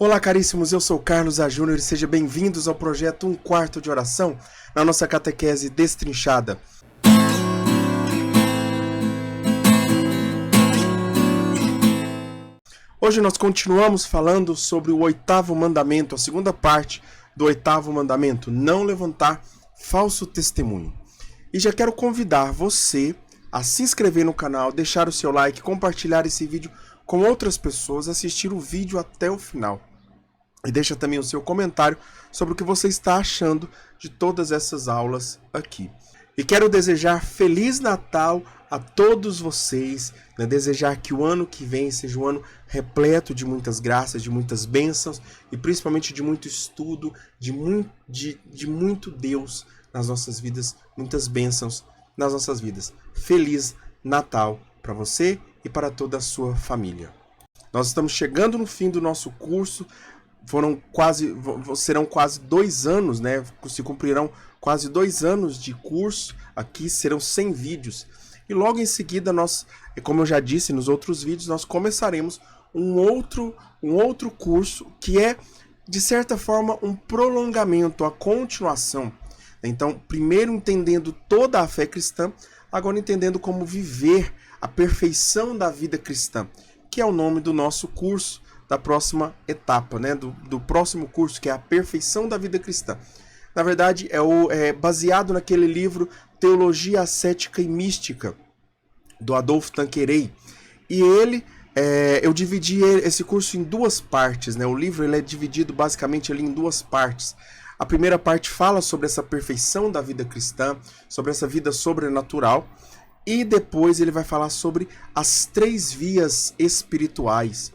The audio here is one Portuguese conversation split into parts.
Olá, caríssimos, eu sou Carlos A. Júnior e sejam bem-vindos ao projeto Um Quarto de Oração, na nossa catequese destrinchada. Hoje nós continuamos falando sobre o oitavo mandamento, a segunda parte do oitavo mandamento, não levantar falso testemunho. E já quero convidar você a se inscrever no canal, deixar o seu like, compartilhar esse vídeo com outras pessoas, assistir o vídeo até o final. E deixa também o seu comentário sobre o que você está achando de todas essas aulas aqui. E quero desejar Feliz Natal a todos vocês, né? Desejar que o ano que vem seja um ano repleto de muitas graças, de muitas bênçãos e principalmente de muito estudo, de muito Deus nas nossas vidas, muitas bênçãos nas nossas vidas. Feliz Natal para você e para toda a sua família. Nós estamos chegando no fim do nosso curso. Serão quase 2 anos, né? Se cumprirão quase 2 anos de curso. Aqui serão 100 vídeos. E logo em seguida, nós, como eu já disse nos outros vídeos, nós começaremos um outro curso que é, de certa forma, um prolongamento, a continuação. Então, primeiro entendendo toda a fé cristã, agora entendendo como viver a perfeição da vida cristã, que é o nome do nosso curso, da próxima etapa, né? Do próximo curso, que é a perfeição da vida cristã. Na verdade, é baseado naquele livro Teologia Ascética e Mística, do Adolphe Tanqueray. E eu dividi esse curso em 2 partes, né? O livro ele é dividido basicamente ali em 2 partes. A primeira parte fala sobre essa perfeição da vida cristã, sobre essa vida sobrenatural, e depois ele vai falar sobre as 3 vias espirituais,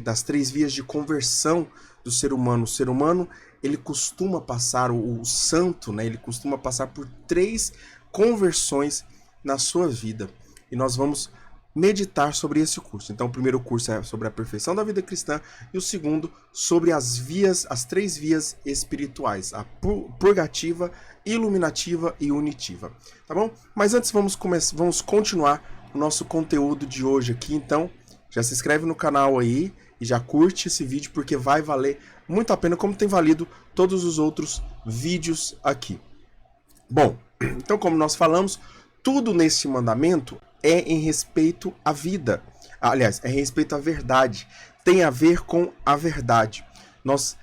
das 3 vias de conversão do ser humano. O ser humano, ele costuma passar, o santo, né, ele costuma passar por 3 conversões na sua vida. E nós vamos meditar sobre esse curso. Então, o primeiro curso é sobre a perfeição da vida cristã e o segundo sobre as 3 vias espirituais, a purgativa, iluminativa e unitiva. Tá bom? Mas antes vamos continuar o nosso conteúdo de hoje aqui, então. Já se inscreve no canal aí e já curte esse vídeo porque vai valer muito a pena, como tem valido todos os outros vídeos aqui. Bom, então como nós falamos, tudo nesse mandamento é em respeito à vida. Aliás, é em respeito à verdade. Tem a ver com a verdade. Nós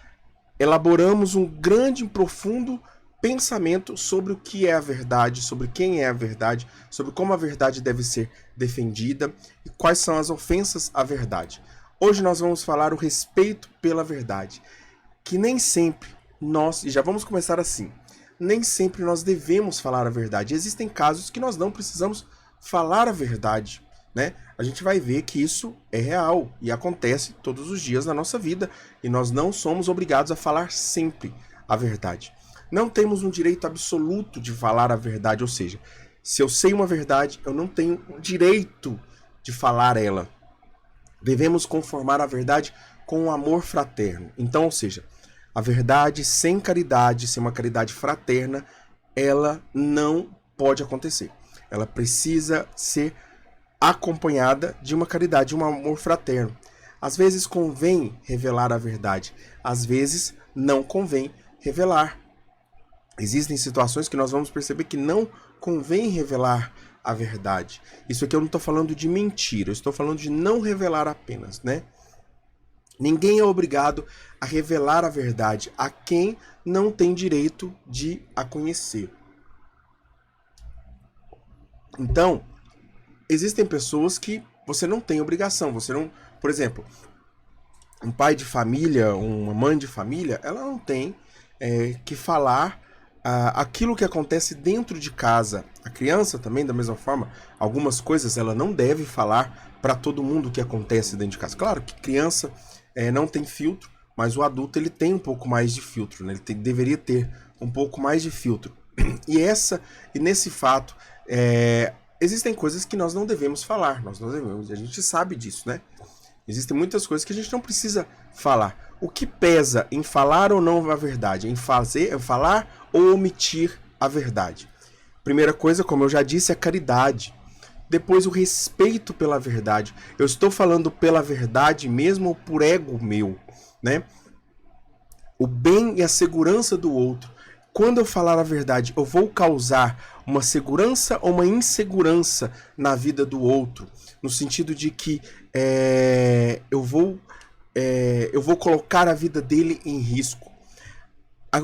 elaboramos um grande e profundo pensamento sobre o que é a verdade, sobre quem é a verdade, sobre como a verdade deve ser defendida e quais são as ofensas à verdade. Hoje nós vamos falar o respeito pela verdade, que nem sempre nós, e já vamos começar assim, nem sempre nós devemos falar a verdade. Existem casos que nós não precisamos falar a verdade, né? A gente vai ver que isso é real e acontece todos os dias na nossa vida e nós não somos obrigados a falar sempre a verdade. Não temos um direito absoluto de falar a verdade, ou seja, se eu sei uma verdade, eu não tenho o direito de falar ela. Devemos conformar a verdade com o amor fraterno. Então, ou seja, a verdade sem caridade, sem uma caridade fraterna, ela não pode acontecer. Ela precisa ser acompanhada de uma caridade, de um amor fraterno. Às vezes convém revelar a verdade, às vezes não convém revelar. Existem situações que nós vamos perceber que não convém revelar a verdade. Isso aqui eu não estou falando de mentira, eu estou falando de não revelar apenas, né? Ninguém é obrigado a revelar a verdade a quem não tem direito de a conhecer. Então, existem pessoas que você não tem obrigação, você não, por exemplo, um pai de família, uma mãe de família, ela não tem que falar aquilo que acontece dentro de casa. A criança também, da mesma forma, algumas coisas ela não deve falar para todo mundo o que acontece dentro de casa. Claro que criança não tem filtro, mas o adulto ele tem um pouco mais de filtro, né? Ele deveria ter um pouco mais de filtro. E nesse fato, existem coisas que nós não devemos falar, a gente sabe disso, né? Existem muitas coisas que a gente não precisa falar. O que pesa em falar ou não a verdade? Em falar ou omitir a verdade? Primeira coisa, como eu já disse, é a caridade. Depois, o respeito pela verdade. Eu estou falando pela verdade mesmo ou por ego meu? né? O bem e a segurança do outro. Quando eu falar a verdade, eu vou causar uma segurança ou uma insegurança na vida do outro, no sentido de que eu vou colocar a vida dele em risco.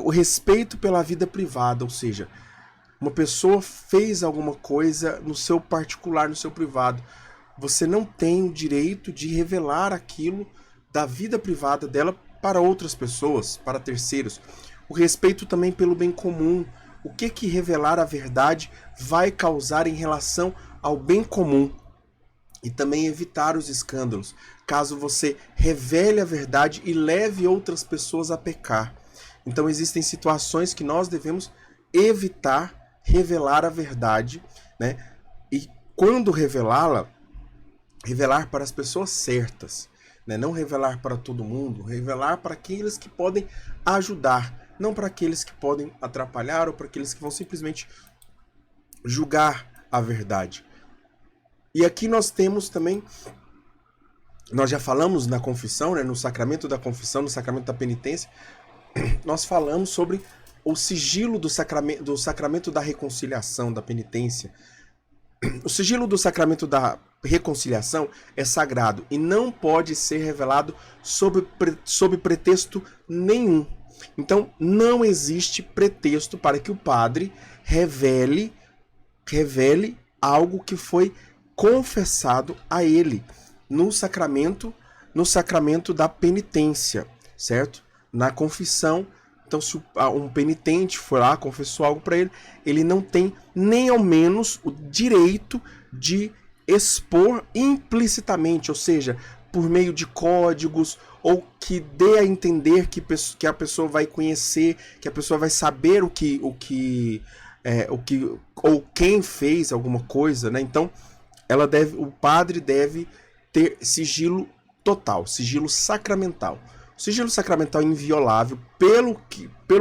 O respeito pela vida privada, ou seja, uma pessoa fez alguma coisa no seu particular, no seu privado. Você não tem o direito de revelar aquilo da vida privada dela para outras pessoas, para terceiros. O respeito também pelo bem comum. O que revelar a verdade vai causar em relação ao bem comum? E também evitar os escândalos, caso você revele a verdade e leve outras pessoas a pecar. Então existem situações que nós devemos evitar revelar a verdade, né? E quando revelá-la, revelar para as pessoas certas, né? Não revelar para todo mundo, revelar para aqueles que podem ajudar, não para aqueles que podem atrapalhar ou para aqueles que vão simplesmente julgar a verdade. E aqui nós temos também, nós já falamos na confissão, né? No sacramento da confissão, no sacramento da penitência, nós falamos sobre o sigilo do sacramento da reconciliação, da penitência. O sigilo do sacramento da reconciliação é sagrado e não pode ser revelado sob pretexto nenhum. Então, não existe pretexto para que o padre revele algo que foi confessado a ele no sacramento da penitência, certo? Na confissão. Então, se um penitente for lá, confessou algo para ele, ele não tem nem ao menos o direito de expor implicitamente, ou seja, por meio de códigos, ou que dê a entender que a pessoa vai conhecer, que a pessoa vai saber ou quem fez alguma coisa, né? Então, o padre deve ter sigilo total, sigilo sacramental. O sigilo sacramental é inviolável, pelo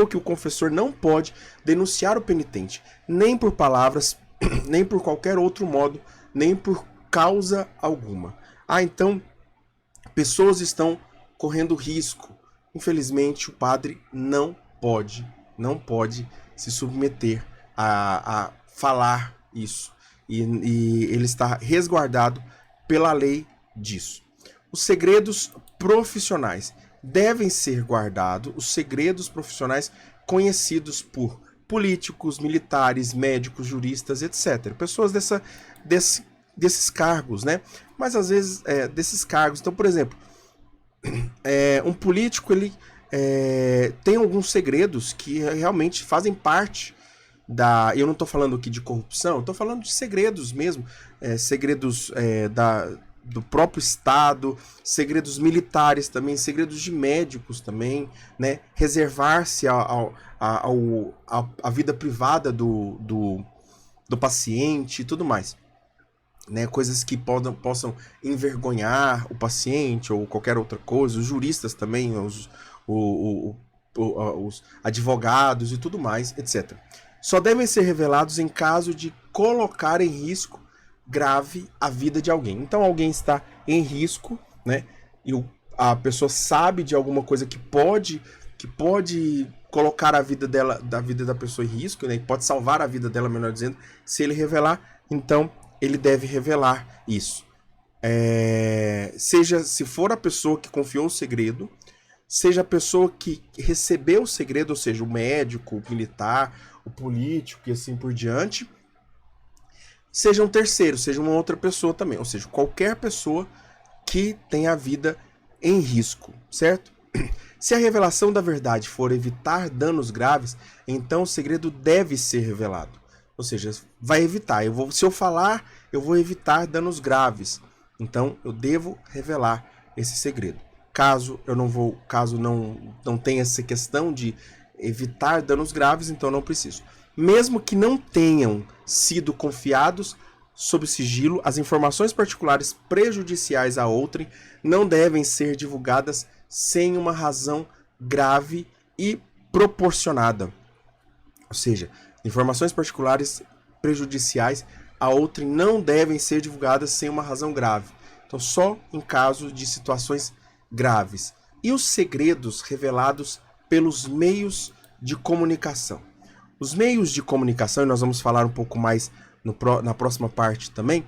que o confessor não pode denunciar o penitente, nem por palavras, nem por qualquer outro modo, nem por causa alguma. Então, pessoas estão correndo risco. Infelizmente, o padre não pode se submeter a falar isso. E ele está resguardado pela lei disso. Os segredos profissionais. Devem ser guardados os segredos profissionais conhecidos por políticos, militares, médicos, juristas, etc. Pessoas desses cargos, né? Mas às vezes desses cargos. Então, por exemplo, um político ele tem alguns segredos que realmente fazem parte da. Eu não estou falando aqui de corrupção, estou falando de segredos mesmo, segredos do próprio Estado, segredos militares também, segredos de médicos também, né? Reservar-se a vida privada do paciente e tudo mais, né? Coisas que possam envergonhar o paciente ou qualquer outra coisa, os juristas também, os advogados e tudo mais, etc. Só devem ser revelados em caso de colocar em risco grave a vida de alguém. Então alguém está em risco, né? E a pessoa sabe de alguma coisa que pode colocar a vida da vida da pessoa em risco, né? Pode salvar a vida dela, melhor dizendo. Se ele revelar, então ele deve revelar isso. Seja se for a pessoa que confiou o segredo, seja a pessoa que recebeu o segredo, ou seja, o médico, o militar, o político e assim por diante, seja um terceiro, seja uma outra pessoa também, ou seja, qualquer pessoa que tenha a vida em risco, certo? Se a revelação da verdade for evitar danos graves, então o segredo deve ser revelado. Ou seja, vai evitar. Se eu falar, eu vou evitar danos graves. Então eu devo revelar esse segredo. Caso não tenha essa questão de evitar danos graves, então não preciso. Mesmo que não tenham sido confiados sob sigilo, as informações particulares prejudiciais a outrem não devem ser divulgadas sem uma razão grave e proporcionada. Ou seja, informações particulares prejudiciais a outrem não devem ser divulgadas sem uma razão grave. Então, só em caso de situações graves. e os segredos revelados pelos meios de comunicação. Os meios de comunicação, e nós vamos falar um pouco mais na próxima parte também,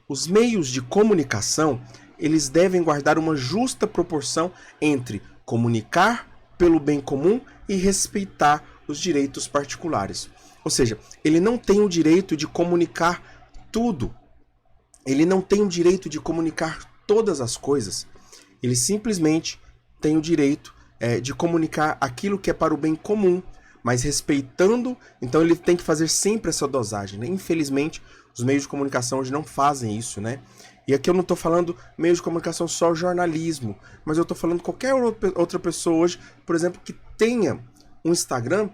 os meios de comunicação, eles devem guardar uma justa proporção entre comunicar pelo bem comum e respeitar os direitos particulares. Ou seja, ele não tem o direito de comunicar tudo. Ele não tem o direito de comunicar todas as coisas. Ele simplesmente tem o direito de comunicar aquilo que é para o bem comum, mas respeitando. Então ele tem que fazer sempre essa dosagem, né? Infelizmente, os meios de comunicação hoje não fazem isso, né? E aqui eu não estou falando meios de comunicação só jornalismo, mas eu estou falando qualquer outra pessoa hoje, por exemplo, que tenha um Instagram,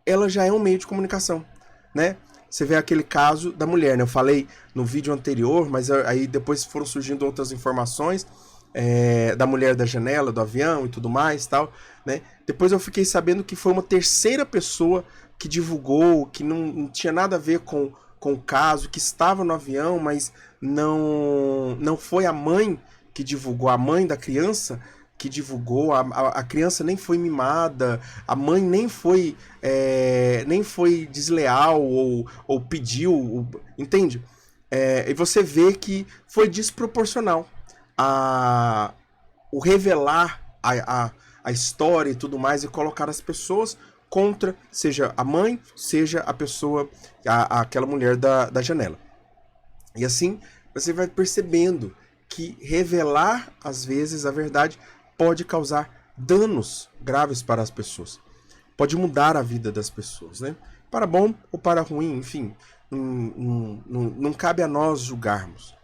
ela já é um meio de comunicação, né? Você vê aquele caso da mulher, né? Eu falei no vídeo anterior, mas aí depois foram surgindo outras informações da mulher da janela, do avião e tudo mais, tal, né? Depois eu fiquei sabendo que foi uma terceira pessoa que divulgou, que não tinha nada a ver com o caso, que estava no avião, mas não foi a mãe que divulgou, a mãe da criança que divulgou, a criança nem foi mimada, a mãe nem foi desleal ou pediu, entende? E você vê que foi desproporcional o revelar a história e tudo mais e colocar as pessoas contra, seja a mãe, seja a pessoa, aquela mulher da janela. E assim você vai percebendo que revelar, às vezes, a verdade pode causar danos graves para as pessoas. Pode mudar a vida das pessoas, né? Para bom ou para ruim, enfim. Não cabe a nós julgarmos.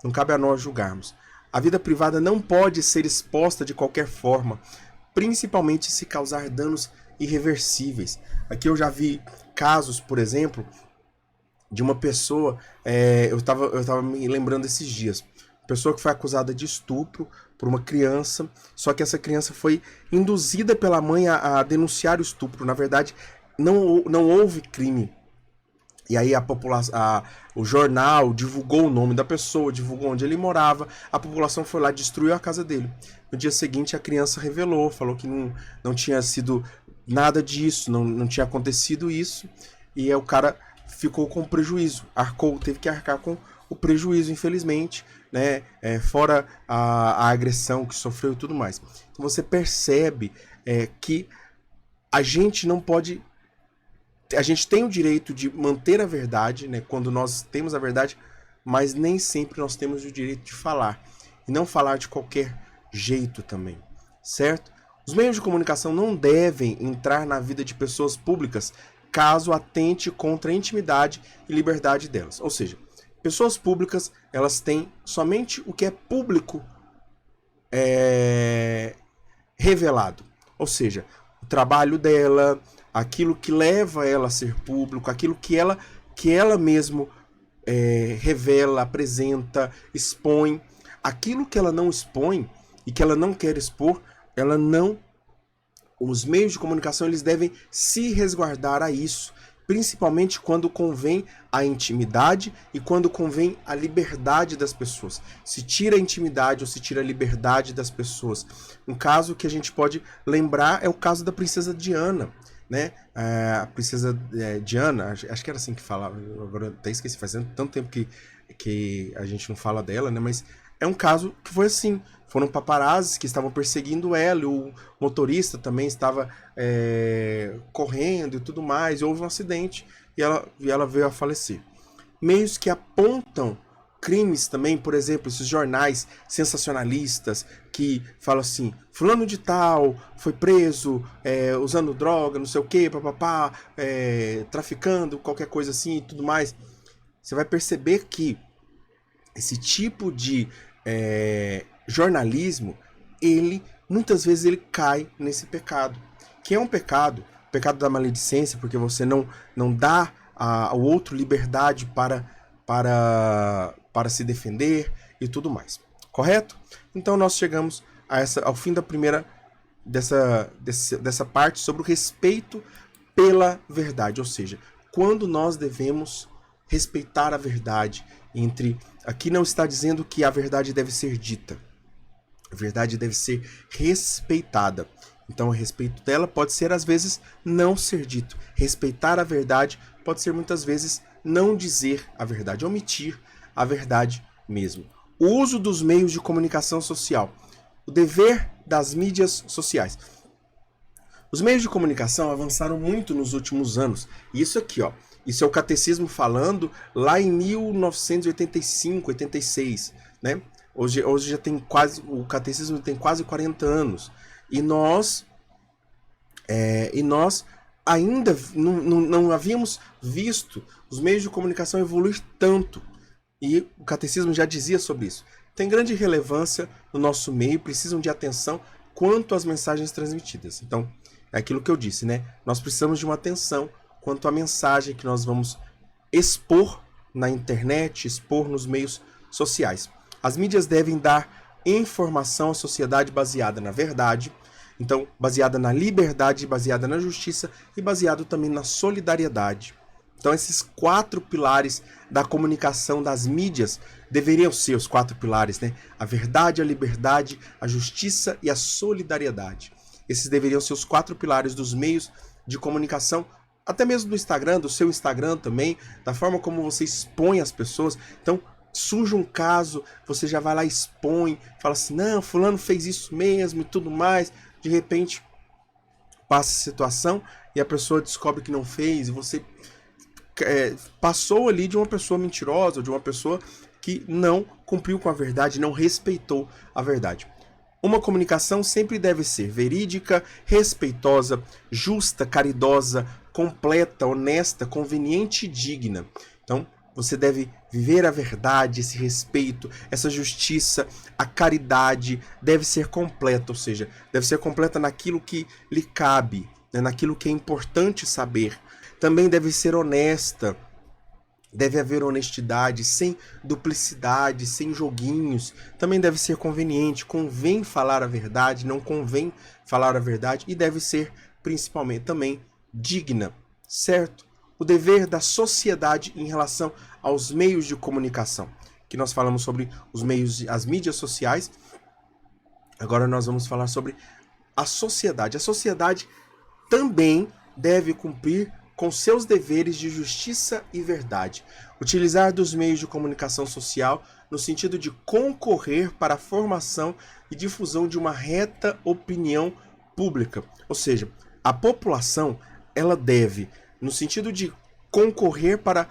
Não cabe a nós julgarmos. A vida privada não pode ser exposta de qualquer forma, principalmente se causar danos irreversíveis. Aqui eu já vi casos, por exemplo, de uma pessoa, eu tava me lembrando esses dias, pessoa que foi acusada de estupro por uma criança, só que essa criança foi induzida pela mãe a denunciar o estupro. Na verdade, não houve crime. E aí o jornal divulgou o nome da pessoa, divulgou onde ele morava, a população foi lá e destruiu a casa dele. No dia seguinte a criança revelou, falou que não tinha sido nada disso, não tinha acontecido isso, e aí o cara ficou com prejuízo, teve que arcar com o prejuízo, infelizmente, né? Fora a agressão que sofreu e tudo mais. Então você percebe que a gente não pode... A gente tem o direito de manter a verdade, né, quando nós temos a verdade, mas nem sempre nós temos o direito de falar. E não falar de qualquer jeito também, certo? Os meios de comunicação não devem entrar na vida de pessoas públicas caso atente contra a intimidade e liberdade delas. Ou seja, pessoas públicas, elas têm somente o que é público revelado. Ou seja, o trabalho dela, aquilo que leva ela a ser público, aquilo que ela mesmo revela, apresenta, expõe. Aquilo que ela não expõe e que ela não quer expor, os meios de comunicação eles devem se resguardar a isso, principalmente quando convém a intimidade e quando convém a liberdade das pessoas. Se tira a intimidade ou se tira a liberdade das pessoas. Um caso que a gente pode lembrar é o caso da princesa Diana, né? A princesa Diana, acho que era assim que falava, agora até esqueci, faz tanto tempo que a gente não fala dela, né? Mas é um caso que foi assim, foram paparazzis que estavam perseguindo ela, e o motorista também estava correndo e tudo mais, e houve um acidente e ela veio a falecer. Meios que apontam crimes também, por exemplo, esses jornais sensacionalistas que falam assim, fulano de tal foi preso usando droga, não sei o que, papapá, traficando, qualquer coisa assim e tudo mais. Você vai perceber que esse tipo de jornalismo, muitas vezes ele cai nesse pecado, que é um pecado, o pecado da maledicência, porque você não dá ao outro liberdade para se defender e tudo mais. Correto? Então nós chegamos ao fim da primeira dessa parte sobre o respeito pela verdade, ou seja, quando nós devemos respeitar a verdade. Aqui não está dizendo que a verdade deve ser dita. A verdade deve ser respeitada. Então, o respeito dela pode ser, às vezes, não ser dito. Respeitar a verdade pode ser, muitas vezes, não dizer a verdade, omitir a verdade mesmo. O uso dos meios de comunicação social. O dever das mídias sociais. Os meios de comunicação avançaram muito nos últimos anos. E isso aqui, ó, isso é o catecismo falando lá em 1985, 86, né? Hoje já tem quase, o catecismo tem quase 40 anos. E nós ainda não havíamos visto os meios de comunicação evoluir tanto. E o catecismo já dizia sobre isso. Tem grande relevância no nosso meio, precisam de atenção quanto às mensagens transmitidas. Então, é aquilo que eu disse, né? Nós precisamos de uma atenção quanto à mensagem que nós vamos expor na internet, expor nos meios sociais. As mídias devem dar informação à sociedade baseada na verdade, então baseada na liberdade, baseada na justiça e baseado também na solidariedade. Então esses 4 pilares da comunicação das mídias deveriam ser os 4 pilares, né? A verdade, a liberdade, a justiça e a solidariedade. Esses deveriam ser os 4 pilares dos meios de comunicação, até mesmo do Instagram, do seu Instagram também, da forma como você expõe as pessoas. Então, surge um caso, você já vai lá e expõe, fala assim, não, fulano fez isso mesmo e tudo mais. De repente, passa a situação e a pessoa descobre que não fez, e você passou ali de uma pessoa mentirosa, ou de uma pessoa que não cumpriu com a verdade, não respeitou a verdade. Uma comunicação sempre deve ser verídica, respeitosa, justa, caridosa, completa, honesta, conveniente e digna. Então, você deve viver a verdade, esse respeito, essa justiça, a caridade deve ser completa, ou seja, deve ser completa naquilo que lhe cabe, né, naquilo que é importante saber. Também deve ser honesta, deve haver honestidade, sem duplicidade, sem joguinhos. Também deve ser conveniente, convém falar a verdade, não convém falar a verdade, e deve ser, principalmente, também digna, certo? O dever da sociedade em relação aos meios de comunicação. Que nós falamos sobre os meios, as mídias sociais. Agora nós vamos falar sobre a sociedade. A sociedade também deve cumprir com seus deveres de justiça e verdade. Utilizar dos meios de comunicação social no sentido de concorrer para a formação e difusão de uma reta opinião pública. Ou seja, a população, ela deve, no sentido de concorrer para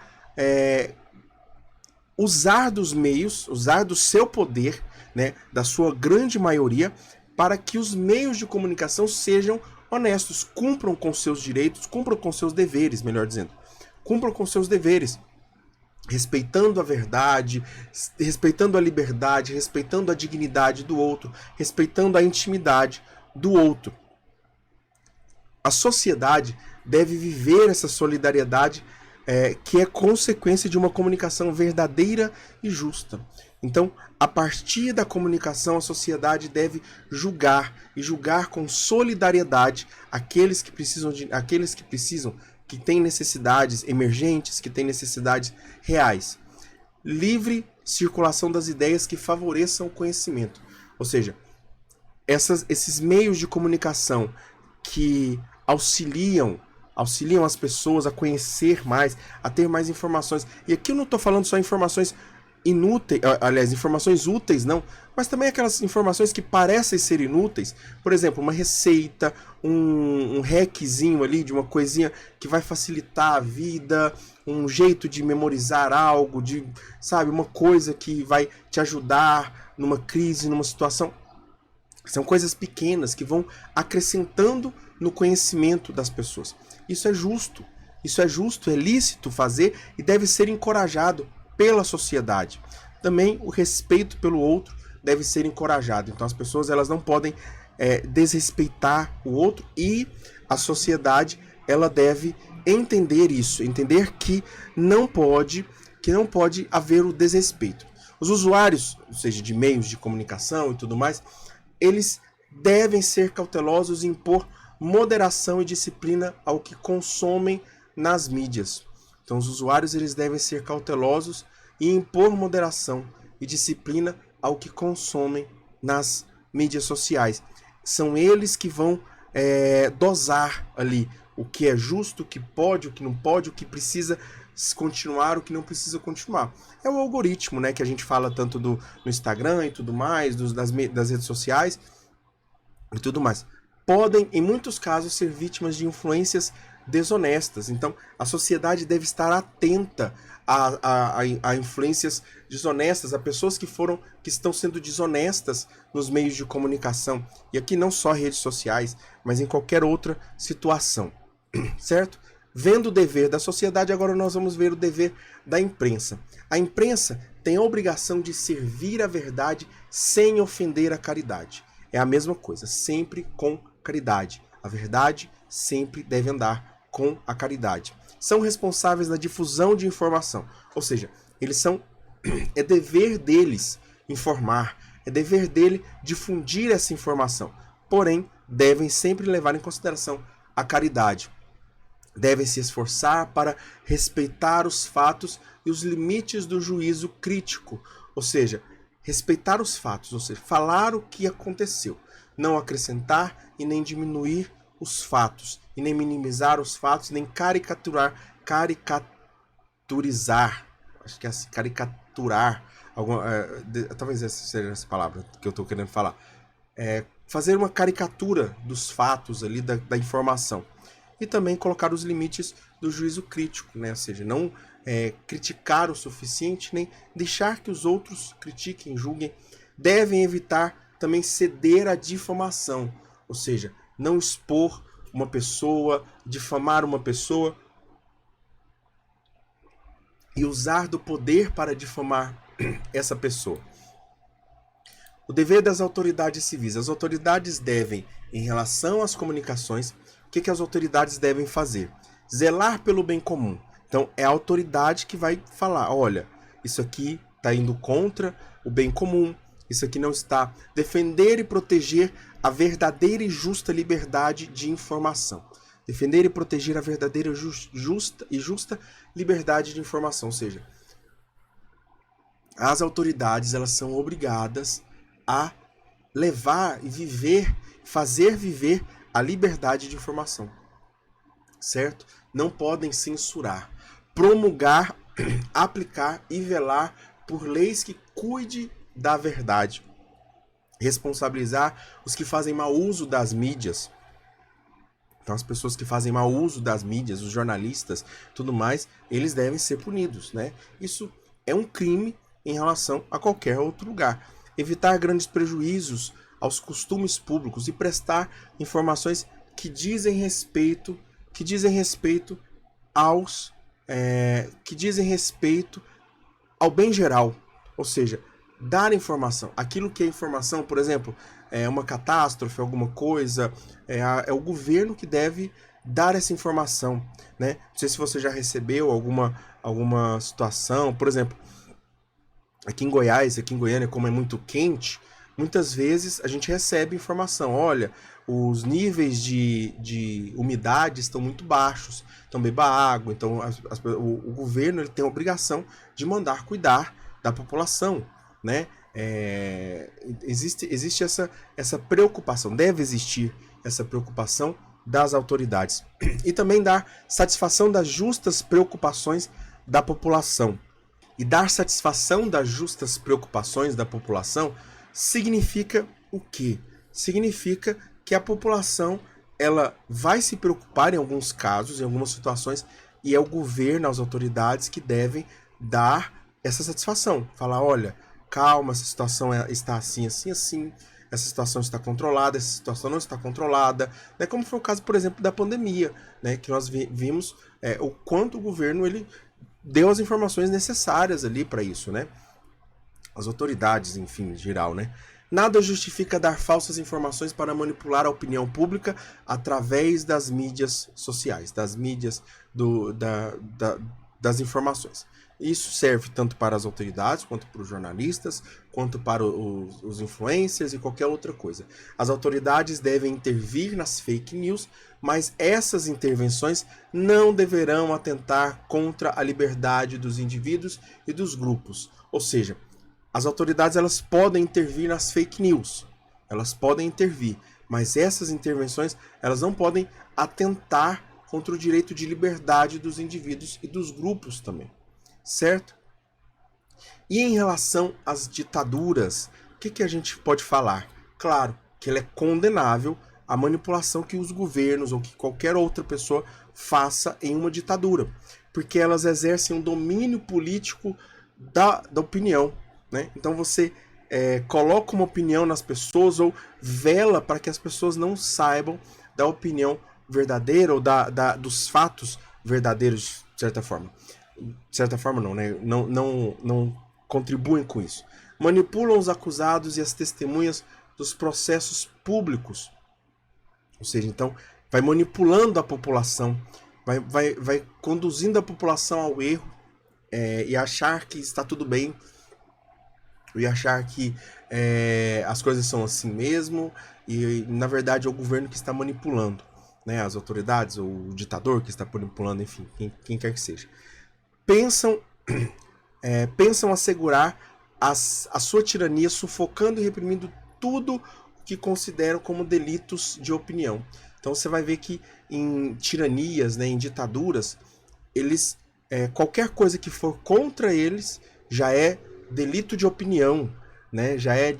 usar dos meios, usar do seu poder, né, da sua grande maioria, para que os meios de comunicação sejam honestos, cumpram com seus direitos, cumpram com seus deveres, melhor dizendo. Cumpram com seus deveres, respeitando a verdade, respeitando a liberdade, respeitando a dignidade do outro, respeitando a intimidade do outro. A sociedade deve viver essa solidariedade que é consequência de uma comunicação verdadeira e justa. Então, a partir da comunicação, a sociedade deve julgar, e julgar com solidariedade aqueles que precisam, que têm necessidades emergentes, que têm necessidades reais. Livre circulação das ideias que favoreçam o conhecimento. Ou seja, esses meios de comunicação que auxiliam as pessoas a conhecer mais, a ter mais informações. E aqui eu não estou falando só informações inúteis, aliás, informações úteis, não, mas também aquelas informações que parecem ser inúteis. Por exemplo, uma receita, um hackzinho ali de uma coisinha que vai facilitar a vida, um jeito de memorizar algo, sabe, uma coisa que vai te ajudar numa crise, numa situação. São coisas pequenas que vão acrescentando no conhecimento das pessoas. Isso é justo, é lícito fazer e deve ser encorajado pela sociedade. Também o respeito pelo outro deve ser encorajado. Então as pessoas, elas não podem desrespeitar o outro, e a sociedade, ela deve entender isso, entender que não pode haver o desrespeito. Os usuários, ou seja, de meios de comunicação e tudo mais, eles devem ser cautelosos em impor moderação e disciplina ao que consomem nas mídias. Então os usuários, eles devem ser cautelosos e impor moderação e disciplina ao que consomem nas mídias sociais. São eles que vão dosar ali o que é justo, o que pode, o que não pode, o que precisa continuar, o que não precisa continuar. É o algoritmo, né, que a gente fala tanto no Instagram e tudo mais, das redes sociais e tudo mais. Podem, em muitos casos, ser vítimas de influências desonestas. Então, a sociedade deve estar atenta a influências desonestas, a pessoas que estão sendo desonestas nos meios de comunicação. E aqui não só redes sociais, mas em qualquer outra situação. Certo? Vendo o dever da sociedade, agora nós vamos ver o dever da imprensa. A imprensa tem a obrigação de servir a verdade sem ofender a caridade. É a mesma coisa, sempre com caridade. A verdade sempre deve andar com a caridade. São responsáveis na difusão de informação. Ou seja, é dever deles informar, é dever dele difundir essa informação. Porém, devem sempre levar em consideração a caridade. Devem se esforçar para respeitar os fatos e os limites do juízo crítico. Ou seja, respeitar os fatos, ou seja, falar o que aconteceu. Não acrescentar e nem diminuir os fatos, e nem minimizar os fatos, nem caricaturizar, acho que é assim, caricaturar, talvez essa seja essa palavra que eu estou querendo falar, fazer uma caricatura dos fatos ali, da informação, e também colocar os limites do juízo crítico, né? Ou seja, não criticar o suficiente, nem deixar que os outros critiquem, julguem. Devem evitar também ceder à difamação, ou seja, não expor uma pessoa, difamar uma pessoa e usar do poder para difamar essa pessoa. O dever das autoridades civis. As autoridades devem, em relação às comunicações, o que as autoridades devem fazer? Zelar pelo bem comum. Então, é a autoridade que vai falar, olha, isso aqui está indo contra o bem comum, isso aqui não está. Defender e proteger a verdadeira e justa liberdade de informação. Defender e proteger a verdadeira e justa liberdade de informação. Ou seja, as autoridades elas são obrigadas a levar e viver, fazer viver a liberdade de informação. Certo? Não podem censurar, promulgar, aplicar e velar por leis que cuide da verdade. Responsabilizar os que fazem mau uso das mídias. Então, as pessoas que fazem mau uso das mídias, os jornalistas, tudo mais, eles devem ser punidos, né? Isso é um crime em relação a qualquer outro lugar. Evitar grandes prejuízos aos costumes públicos e prestar informações que dizem respeito ao bem geral, ou seja, dar informação. Aquilo que é informação, por exemplo, é uma catástrofe, alguma coisa, é o governo que deve dar essa informação, né? Não sei se você já recebeu alguma situação, por exemplo, aqui em Goiás, aqui em Goiânia, como é muito quente, muitas vezes a gente recebe informação, olha, os níveis de umidade estão muito baixos, então beba água, então o governo ele tem a obrigação de mandar cuidar da população, né? Existe essa preocupação, deve existir essa preocupação das autoridades e também dar satisfação das justas preocupações da população. E dar satisfação das justas preocupações da população significa o quê? Significa que a população ela vai se preocupar em alguns casos, em algumas situações, e é o governo, as autoridades que devem dar essa satisfação. Falar, olha, calma, essa situação está assim, assim, assim, essa situação está controlada, essa situação não está controlada, né? Como foi o caso, por exemplo, da pandemia, né? Que nós vimos o quanto o governo ele deu as informações necessárias ali para isso, né? As autoridades, enfim, em geral, né? Nada justifica dar falsas informações para manipular a opinião pública através das mídias sociais, das mídias das informações. Isso serve tanto para as autoridades, quanto para os jornalistas, quanto para os influencers e qualquer outra coisa. As autoridades devem intervir nas fake news, mas essas intervenções não deverão atentar contra a liberdade dos indivíduos e dos grupos. Ou seja, as autoridades elas podem intervir nas fake news, elas podem intervir, mas essas intervenções elas não podem atentar contra o direito de liberdade dos indivíduos e dos grupos também, certo? E em relação às ditaduras, o que a gente pode falar? Claro que ela é condenável a manipulação que os governos ou que qualquer outra pessoa faça em uma ditadura, porque elas exercem um domínio político da opinião, né? Então você coloca uma opinião nas pessoas ou vela para que as pessoas não saibam da opinião verdadeira ou dos fatos verdadeiros, de certa forma. De certa forma não, né? Não contribuem com isso. Manipulam os acusados e as testemunhas dos processos públicos. Ou seja, então, vai manipulando a população, vai conduzindo a população ao erro e achar que está tudo bem, e achar que as coisas são assim mesmo, e na verdade é o governo que está manipulando, né? As autoridades, ou o ditador que está manipulando, enfim, quem quer que seja. Pensam assegurar a sua tirania, sufocando e reprimindo tudo que consideram como delitos de opinião. Então você vai ver que em tiranias, né, em ditaduras, eles qualquer coisa que for contra eles já é delito de opinião, né? Já é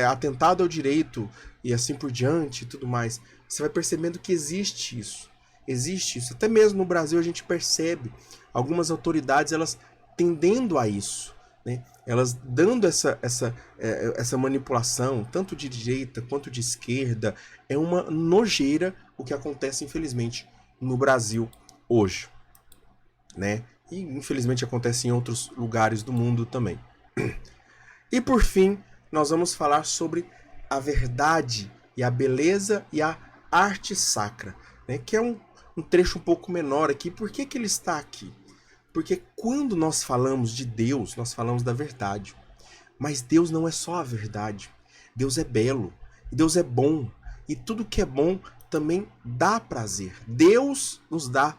atentado ao direito e assim por diante e tudo mais. Você vai percebendo que existe isso. Existe isso. Até mesmo no Brasil a gente percebe algumas autoridades elas tendendo a isso, né? Elas dando essa manipulação, tanto de direita quanto de esquerda. É uma nojeira o que acontece, infelizmente, no Brasil hoje, né? E infelizmente acontece em outros lugares do mundo também. E por fim, nós vamos falar sobre a verdade e a beleza e a arte sacra, né? Que é um trecho um pouco menor aqui. Por que ele está aqui? Porque quando nós falamos de Deus, nós falamos da verdade. Mas Deus não é só a verdade. Deus é belo, Deus é bom, e tudo que é bom também dá prazer. Deus nos dá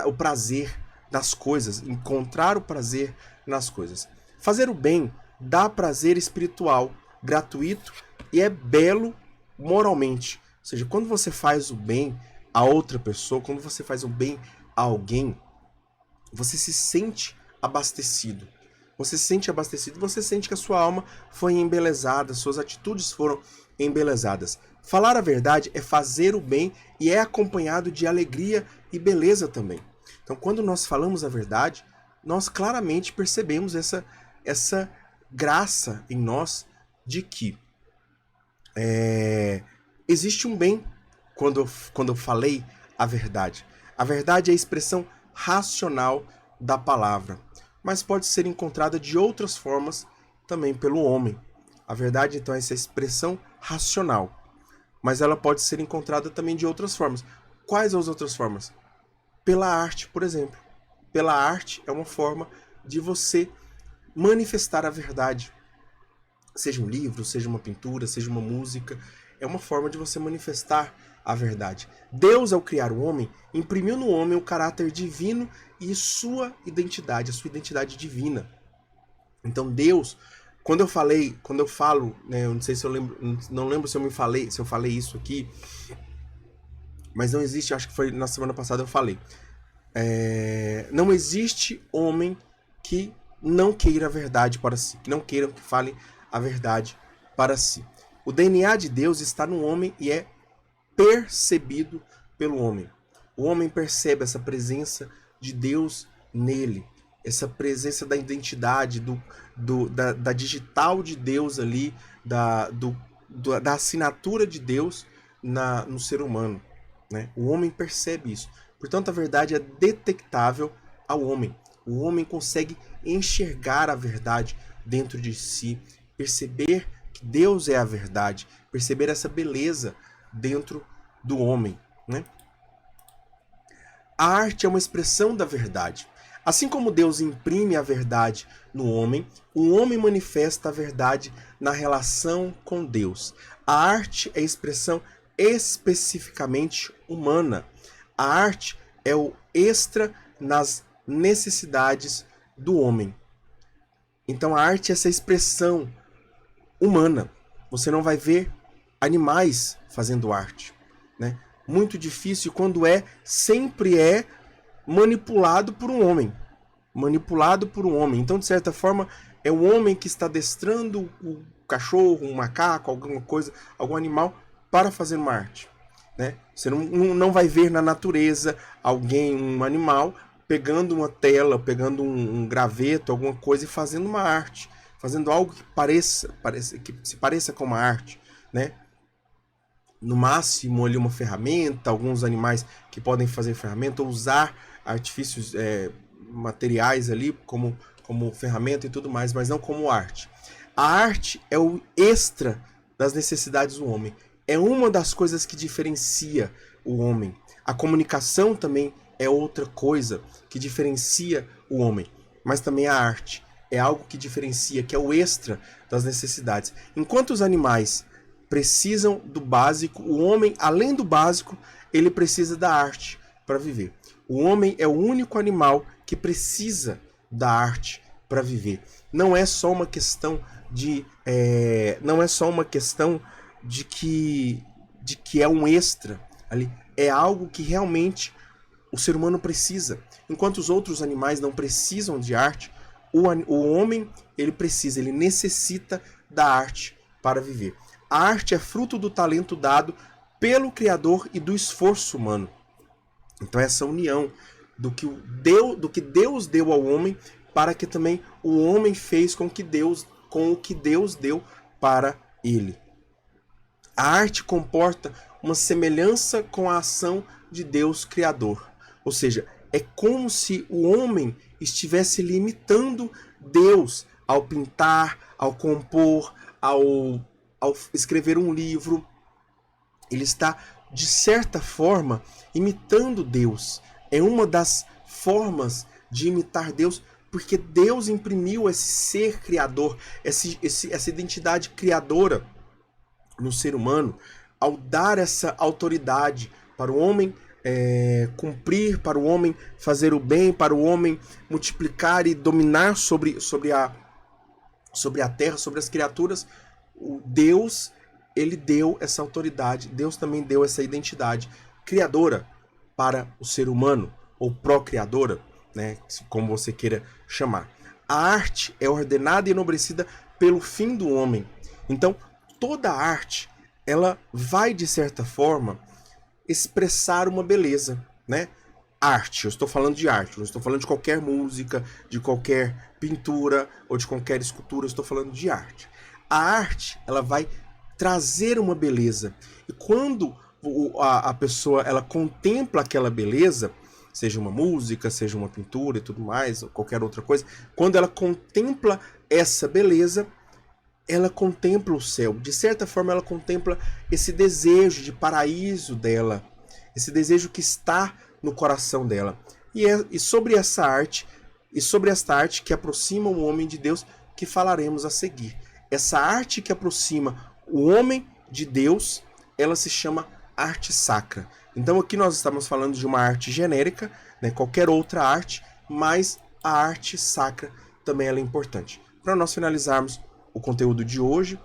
o prazer das coisas, encontrar o prazer nas coisas. Fazer o bem dá prazer espiritual, gratuito, e é belo moralmente. Ou seja, quando você faz o bem a outra pessoa, quando você faz o bem a alguém, você se sente abastecido. Você se sente abastecido, você sente que a sua alma foi embelezada, suas atitudes foram embelezadas. Falar a verdade é fazer o bem e é acompanhado de alegria e beleza também. Então, quando nós falamos a verdade, nós claramente percebemos essa graça em nós de que existe um bem quando eu falei a verdade. A verdade é a expressão racional da palavra, mas pode ser encontrada de outras formas também pelo homem. A verdade, então, é essa expressão racional, mas ela pode ser encontrada também de outras formas. Quais as outras formas? Pela arte, por exemplo. Pela arte é uma forma de você manifestar a verdade. Seja um livro, seja uma pintura, seja uma música, é uma forma de você manifestar a verdade. Deus, ao criar o homem, imprimiu no homem o caráter divino e sua identidade, a sua identidade divina. Então Deus, quando eu falo, né, eu não sei se eu lembro, não lembro se eu falei isso aqui, mas não existe, acho que foi na semana passada eu falei. Não existe homem que não queira a verdade para si, que não queira que fale a verdade para si. O DNA de Deus está no homem e é percebido pelo homem. O homem percebe essa presença de Deus nele, essa presença da identidade, da digital de Deus ali, da assinatura de Deus no ser humano, né? O homem percebe isso. Portanto, a verdade é detectável ao homem. O homem consegue enxergar a verdade dentro de si, perceber que Deus é a verdade, perceber essa beleza dentro do homem, né? A arte é uma expressão da verdade. Assim como Deus imprime a verdade no homem, o homem manifesta a verdade na relação com Deus. A arte é expressão especificamente humana. A arte é o extra nas necessidades do homem. Então a arte é essa expressão humana. você não vai ver animais fazendo arte, né? Muito difícil, quando sempre é manipulado por um homem. Manipulado por um homem. Então, de certa forma, é o homem que está adestrando o cachorro, um macaco, alguma coisa, algum animal, para fazer uma arte, né? Você não vai ver na natureza alguém, um animal, pegando uma tela, pegando um graveto, alguma coisa e fazendo uma arte, fazendo algo que que se pareça com uma arte, né? No máximo ali uma ferramenta, alguns animais que podem fazer ferramenta, ou usar artifícios, materiais ali como ferramenta e tudo mais, mas não como arte. A arte é o extra das necessidades do homem. É uma das coisas que diferencia o homem. A comunicação também é outra coisa que diferencia o homem. Mas também a arte é algo que diferencia, que é o extra das necessidades. Enquanto os animais precisam do básico, o homem, além do básico, ele precisa da arte para viver. O homem é o único animal que precisa da arte para viver. Não é só uma questão de que é um extra ali. É algo que realmente o ser humano precisa. Enquanto os outros animais não precisam de arte, o homem ele necessita da arte para viver. A arte é fruto do talento dado pelo Criador e do esforço humano. Então essa união do que Deus deu ao homem, para que também o homem fez com o que Deus deu para ele. A arte comporta uma semelhança com a ação de Deus Criador. Ou seja, é como se o homem estivesse limitando Deus ao pintar, ao compor, ao escrever um livro. Ele está, de certa forma, imitando Deus. É uma das formas de imitar Deus, porque Deus imprimiu esse ser criador, essa identidade criadora no ser humano, ao dar essa autoridade para o homem cumprir, para o homem fazer o bem, para o homem multiplicar e dominar sobre a terra, sobre as criaturas. Deus, ele deu essa autoridade, Deus também deu essa identidade criadora para o ser humano, ou procriadora, né, como você queira chamar. A arte é ordenada e enobrecida pelo fim do homem. Então, toda arte, ela vai, de certa forma, expressar uma beleza, né? Arte, eu estou falando de arte, não estou falando de qualquer música, de qualquer pintura ou de qualquer escultura, eu estou falando de arte. A arte, ela vai trazer uma beleza. E quando a pessoa ela contempla aquela beleza, seja uma música, seja uma pintura e tudo mais, ou qualquer outra coisa, quando ela contempla essa beleza, ela contempla o céu. De certa forma, ela contempla esse desejo de paraíso dela, esse desejo que está no coração dela. E sobre essa arte, e sobre esta arte que aproxima o homem de Deus, que falaremos a seguir. Essa arte que aproxima o homem de Deus, ela se chama arte sacra. Então aqui nós estamos falando de uma arte genérica, né, qualquer outra arte, mas a arte sacra também ela é importante. Para nós finalizarmos o conteúdo de hoje,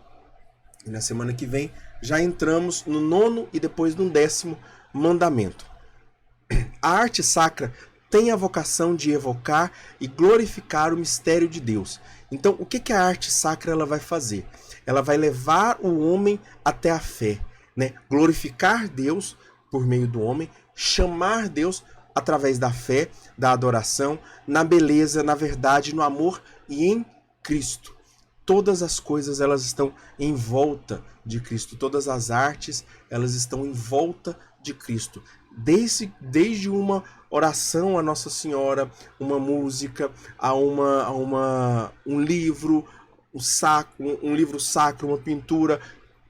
e na semana que vem já entramos no 9º e depois no 10º mandamento. A arte sacra tem a vocação de evocar e glorificar o mistério de Deus. Então, o que a arte sacra ela vai fazer? Ela vai levar o homem até a fé, né? Glorificar Deus por meio do homem, chamar Deus através da fé, da adoração, na beleza, na verdade, no amor e em Cristo. Todas as coisas elas estão em volta de Cristo. Todas as artes elas estão em volta de Cristo. Desde uma oração a Nossa Senhora, uma música, a um livro, um livro sacro, uma pintura,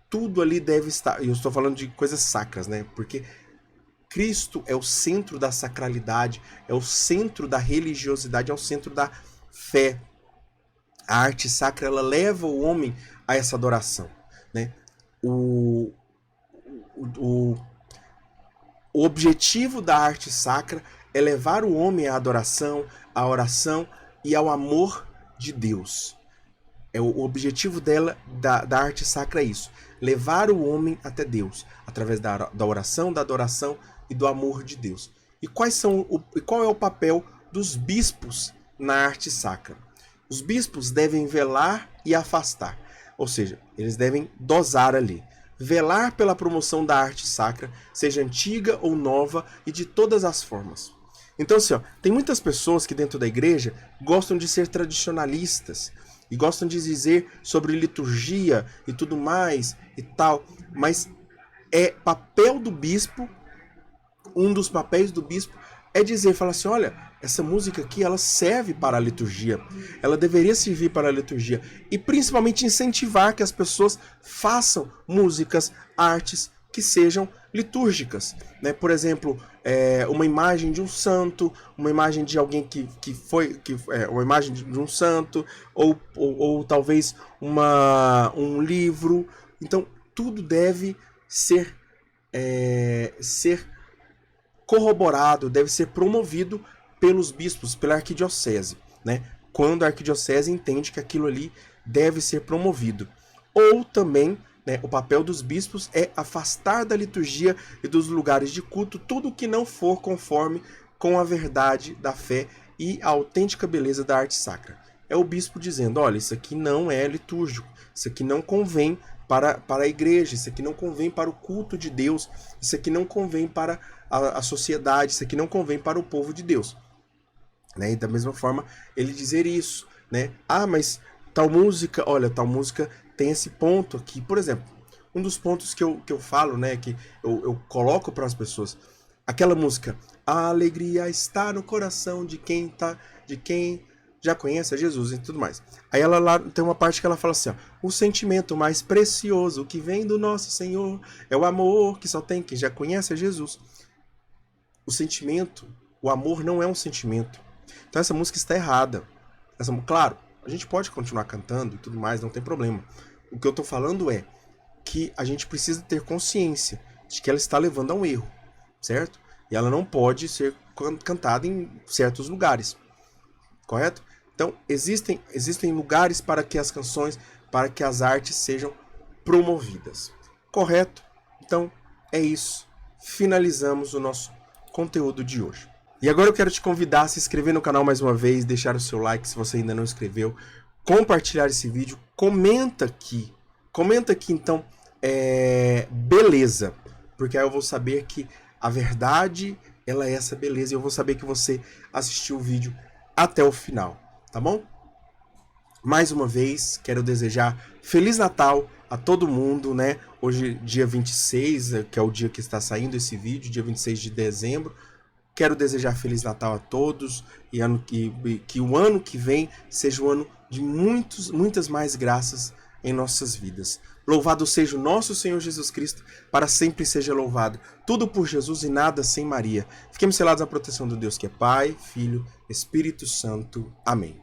tudo ali deve estar. E eu estou falando de coisas sacras, né? Porque Cristo é o centro da sacralidade, é o centro da religiosidade, é o centro da fé. A arte sacra ela leva o homem a essa adoração, né? O objetivo da arte sacra é levar o homem à adoração, à oração e ao amor de Deus. O objetivo dela, da arte sacra, é isso: levar o homem até Deus, através da oração, da adoração e do amor de Deus. E qual é o papel dos bispos na arte sacra? Os bispos devem velar e afastar, ou seja, eles devem dosar ali. Velar pela promoção da arte sacra, seja antiga ou nova e de todas as formas. Então, assim, tem muitas pessoas que dentro da igreja gostam de ser tradicionalistas e gostam de dizer sobre liturgia e tudo mais e tal, mas é papel do bispo, um dos papéis do bispo é dizer, falar assim, olha, essa música aqui, ela serve para a liturgia, ela deveria servir para a liturgia, e principalmente incentivar que as pessoas façam músicas, artes que sejam litúrgicas, né? Por exemplo, uma imagem de um santo, uma imagem de alguém uma imagem de um santo, ou talvez um livro. Então, tudo deve ser corroborado, deve ser promovido pelos bispos, pela arquidiocese, né? Quando a arquidiocese entende que aquilo ali deve ser promovido. Ou também, né, o papel dos bispos é afastar da liturgia e dos lugares de culto tudo que não for conforme com a verdade da fé e a autêntica beleza da arte sacra. É o bispo dizendo, olha, isso aqui não é litúrgico, isso aqui não convém para a igreja, isso aqui não convém para o culto de Deus, isso aqui não convém para a sociedade, isso aqui não convém para o povo de Deus. Né? E da mesma forma, ele dizer isso, né? Ah, mas tal música tem esse ponto aqui. Por exemplo, um dos pontos que eu falo, né, que eu coloco para as pessoas, aquela música, a alegria está no coração de quem já conhece a Jesus e tudo mais. Aí ela lá tem uma parte que ela fala assim, ó, o sentimento mais precioso que vem do nosso Senhor é o amor que só tem quem já conhece a Jesus. O amor não é um sentimento. Então essa música está errada. Claro, a gente pode continuar cantando e tudo mais, não tem problema. O que eu estou falando é que a gente precisa ter consciência de que ela está levando a um erro, certo? E ela não pode ser cantada em certos lugares, correto? Então, existem lugares para que as canções, para que as artes sejam promovidas, correto? Então, é isso. Finalizamos o nosso conteúdo de hoje. E agora eu quero te convidar a se inscrever no canal mais uma vez, deixar o seu like se você ainda não inscreveu, compartilhar esse vídeo, comenta aqui então, beleza, porque aí eu vou saber que a verdade, ela é essa beleza, e eu vou saber que você assistiu o vídeo até o final, tá bom? Mais uma vez, quero desejar Feliz Natal a todo mundo, né? Hoje, dia 26, que é o dia que está saindo esse vídeo, dia 26 de dezembro. Quero desejar Feliz Natal a todos e que o ano que vem seja o ano de muitas mais graças em nossas vidas. Louvado seja o nosso Senhor Jesus Cristo, para sempre seja louvado. Tudo por Jesus e nada sem Maria. Fiquemos selados na proteção do Deus que é Pai, Filho, Espírito Santo. Amém.